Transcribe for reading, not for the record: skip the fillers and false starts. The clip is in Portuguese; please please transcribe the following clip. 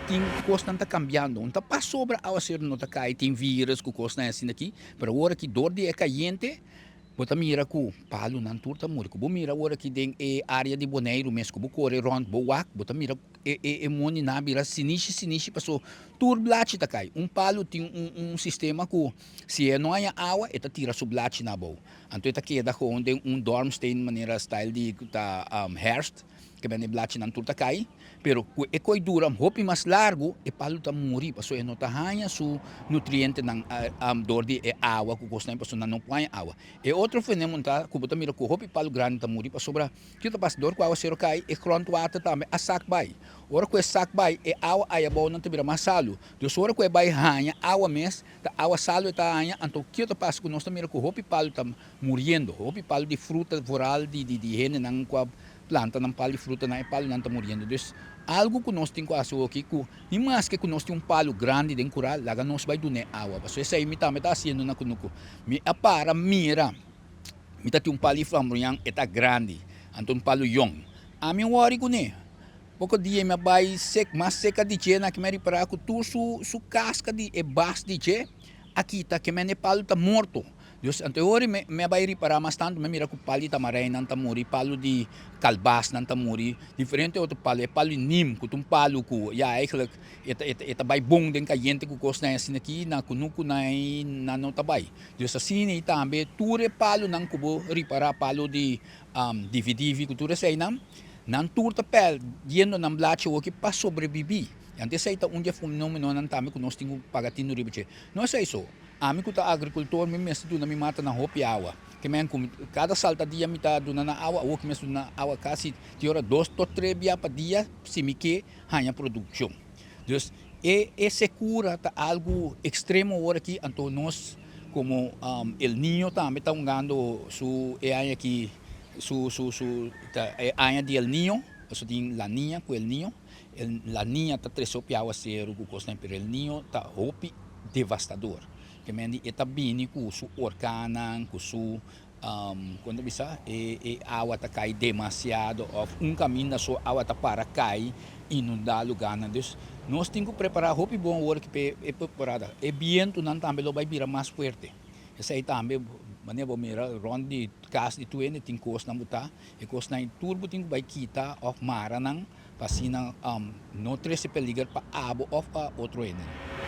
tem coisa não está cambiando. Não está sobra ao ser não está cai, tem vírus que coisa não é assim aqui. Para agora que dor de é caliente, bota mira ku palo nan turta mur ku mira ora ki den e área de Boneiro mes ku corre rond boak bota mira moni na mira sinishi passou tur blach ta kai palo tem sistema ku se não há água eta tira su blach na bo anto eta queda com dorm stain maneira style de ta herst que bene blach nan turta kai pero e coi dura hopi mais largo e palo ta muri passo e nota hanya su nutriente nan dor de e água ku costa passo não põe água e outro fenômeno tá que botar mira com hopi palo grande ta muri passo sobra que tá pas dor com água zero cai e cronto ata também a sac bai ora com sac bai e água aí bom não te vira mais salo dus ora com e bai hanya água mes ta água salo tá hanya então que tá pas com nós mira com hopi palo tá muriendo hopi palo de fruta floral de rene nan com planta ng palo de fruta na e palo não tá muriendo dus algo que nós temos que aqui que e mais que nós temos palo grande dentro coral lá nós vai donar água porque essa aí me tá haciendo na kunuko me apara mira me tá um palo flamboyant eta grande então palo young a mim worry com né pouco dia me vai mais seca de che na que me para que tu su casca de e bas de che aqui tá que me palo tá morto Deus anteriori me vai reparar mas tanto me mira que pali tamaray nan tamuri palo de kalbas nan tamuri diferente outro palo é palo nim que palo ku ja eigenlijk eta vai bom den kayente ku kos na assim aqui na kunuku na não tabay Deus assim e tambe ture palo nan kubo reparar palo de dividivi ku ture say nan turta pel yendo nan blache o que para sobreviver antes aí tá onde é fenômeno nan tame que nós temos pagatino ribeche não é isso ami ko ta agricultor mi mes do na mi mata na hopi awa que men cada salta dia mi ta do na awa o que mes na awa kasi ti ora 2 to 3 dia pa dia se mi que hanya produção dus secura ta algo extremo ora aqui anto nós como el niño também tá ungando su aya aqui su ta aya de el niño so din la niña com el niño la niña ta tres hopi awa ser o costa pero el niño ta hopi devastador que mendi etabini ku su orkanan ku su quando bisa awa ta cai demasiado of caminho na sua awa ta para cai inundar lugar na dus nós temos que preparar hopi bom hora que é preparada e viento não também lo vai virar mais forte essa aí também maneira bom mira rondi cas de tuene tem cos na muta e cos na turbo tem vai kita of mara nang pasina no trece peligar pa abo of outro ene